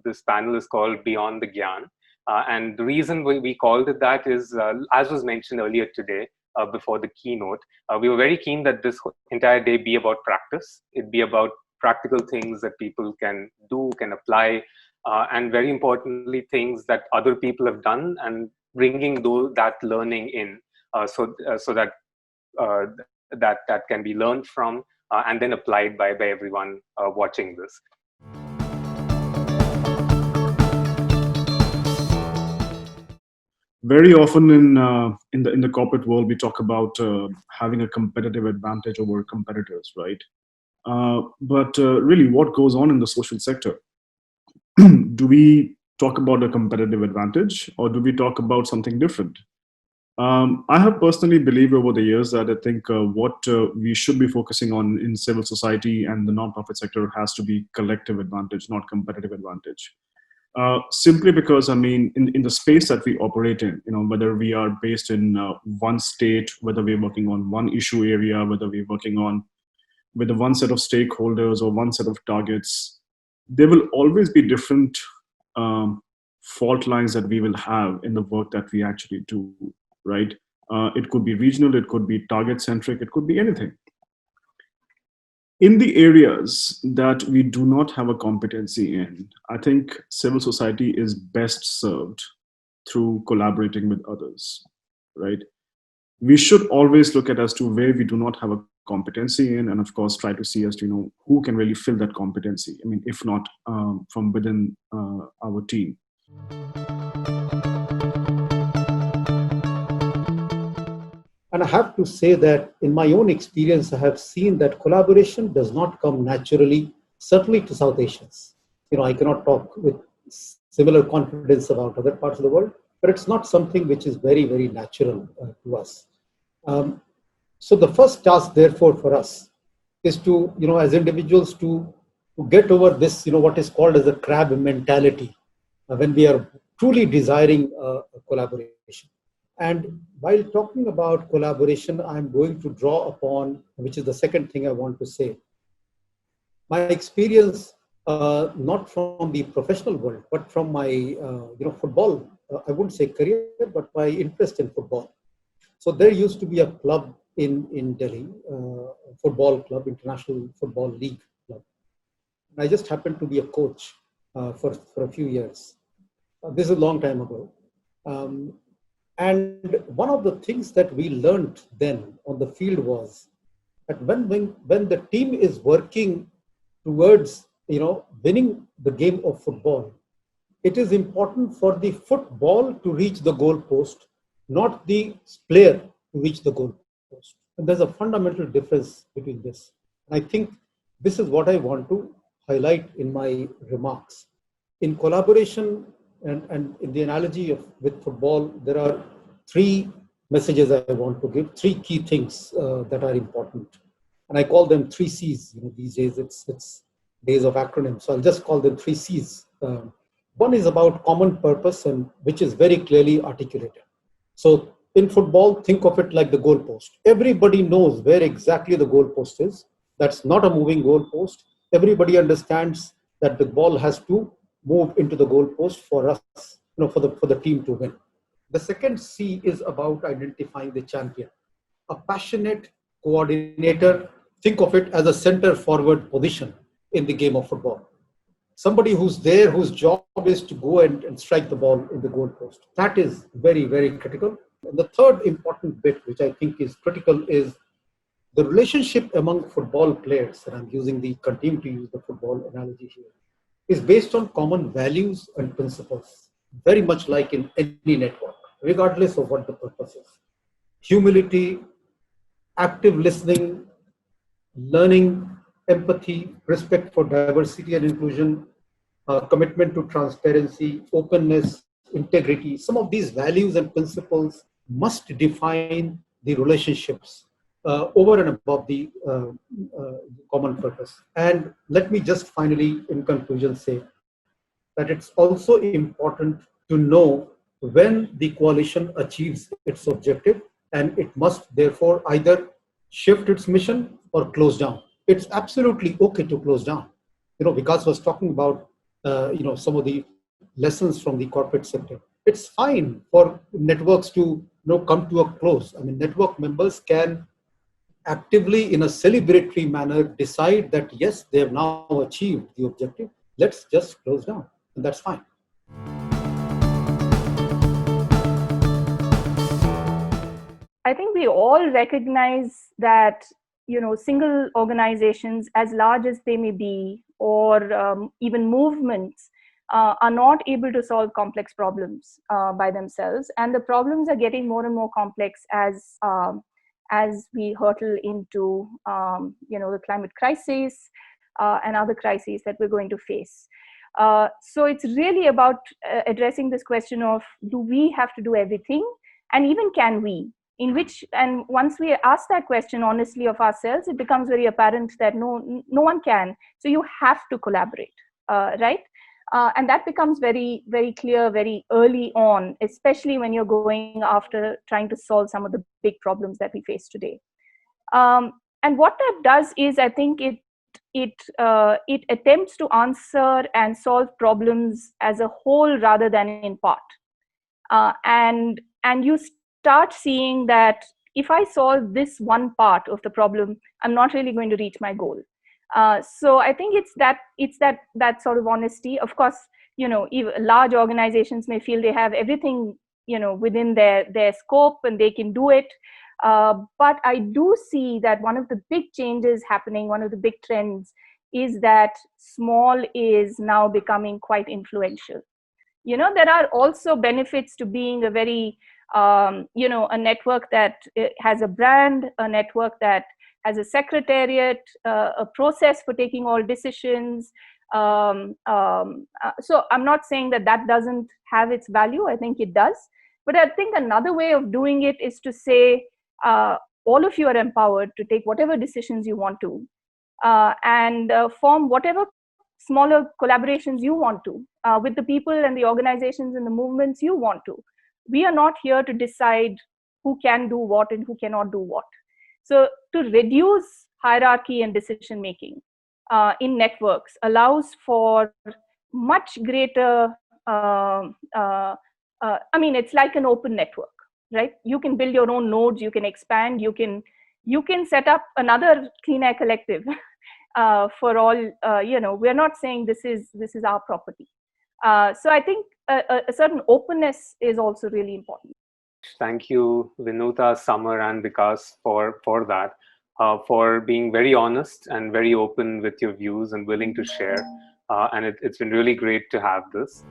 this panel is called Beyond the Gyaan. And the reason we called it that is, as was mentioned earlier today, before the keynote, we were very keen that this entire day be about practice. It be about practical things that people can do, can apply, and very importantly, things that other people have done and bringing that learning in, so that that can be learned from and then applied by everyone watching this. Very often in the corporate world, we talk about having a competitive advantage over competitors, right? But really, what goes on in the social sector? Do we talk about a competitive advantage, or do we talk about something different? I have personally believed over the years that I think what we should be focusing on in civil society and the nonprofit sector has to be collective advantage, not competitive advantage. Simply because, I mean, in the space that we operate in, whether we are based in one state, whether we're working on one issue area, whether we're working on with one set of stakeholders or one set of targets, there will always be different fault lines that we will have in the work that we actually do, right? It could be regional, it could be target-centric, it could be anything. In the areas that we do not have a competency in, I think civil society is best served through collaborating with others, right? We should always look at as to where we do not have a competency in, and of course try to see as to who can really fill that competency. I mean, if not from within our team. And I have to say that in my own experience, I have seen that collaboration does not come naturally, certainly to South Asians. I cannot talk with similar confidence about other parts of the world, but it's not something which is very, very natural to us. So the first task, therefore, for us is to, as individuals, to get over this, what is called as a crab mentality when we are truly desiring a collaboration. And while talking about collaboration, I'm going to draw upon, which is the second thing I want to say, my experience, not from the professional world, but from my, football, I wouldn't say career, but my interest in football. So there used to be a club in Delhi, football club, International Football League club. And I just happened to be a coach for a few years. This is a long time ago. And one of the things that we learned then on the field was that when the team is working towards, winning the game of football, it is important for the football to reach the goal post, not the player to reach the goal post. And there's a fundamental difference between this. And I think this is what I want to highlight in my remarks. In collaboration, and in the analogy with football, there are three messages I want to give, three key things that are important. And I call them 3 C's. These days it's days of acronyms. So I'll just call them 3 C's. One is about common purpose, and which is very clearly articulated. So in football, think of it like the goalpost. Everybody knows where exactly the goalpost is. That's not a moving goalpost. Everybody understands that the ball has to move into the goalpost for us, for the team to win. The second C is about identifying the champion, a passionate coordinator. Think of it as a center forward position in the game of football. Somebody who's there, whose job is to go and strike the ball in the goalpost. That is very, very critical. And the third important bit, which I think is critical, is the relationship among football players. And I'm continue to use the football analogy here, is based on common values and principles, very much like in any network, regardless of what the purpose is. Humility, active listening, learning, empathy, respect for diversity and inclusion, commitment to transparency, openness, integrity. Some of these values and principles must define the relationships over and above the common purpose. And let me just finally, in conclusion, say that it's also important to know when the coalition achieves its objective, and it must therefore either shift its mission or close down. It's absolutely okay to close down. Vikas was talking about some of the lessons from the corporate sector. It's fine for networks to come to a close. I mean, network members can actively, in a celebratory manner, decide that yes, they have now achieved the objective. Let's just close down, and that's fine. I think we all recognize that single organizations, as large as they may be, or even movements, are not able to solve complex problems by themselves, and the problems are getting more and more complex as we hurtle into the climate crisis and other crises that we're going to face. So it's really about addressing this question of, do we have to do everything, and even can we? And once we ask that question honestly of ourselves, it becomes very apparent that no one can. So you have to collaborate, right? And that becomes very, very clear very early on, especially when you're going after trying to solve some of the big problems that we face today. And what that does is, I think it attempts to answer and solve problems as a whole rather than in part. And you start seeing that if I solve this one part of the problem, I'm not really going to reach my goal. So I think it's that sort of honesty. Of course, even large organizations may feel they have everything, within their scope and they can do it. But I do see that one of the big changes happening, one of the big trends, is that small is now becoming quite influential. There are also benefits to being a very a network that has a brand, a network that has a secretariat, a process for taking all decisions. So I'm not saying that doesn't have its value. I think it does. But I think another way of doing it is to say, all of you are empowered to take whatever decisions you want to, and form whatever smaller collaborations you want to, with the people and the organizations and the movements you want to. We are not here to decide who can do what and who cannot do what. So to reduce hierarchy and decision making in networks allows for much greater, it's like an open network, right? You can build your own nodes, you can expand, you can set up another Clean Air Collective for all, we're not saying this is our property. So I think a certain openness is also really important. Thank you, Vinuta, Samar, and Vikas for that, for being very honest and very open with your views and willing to share. And it's been really great to have this.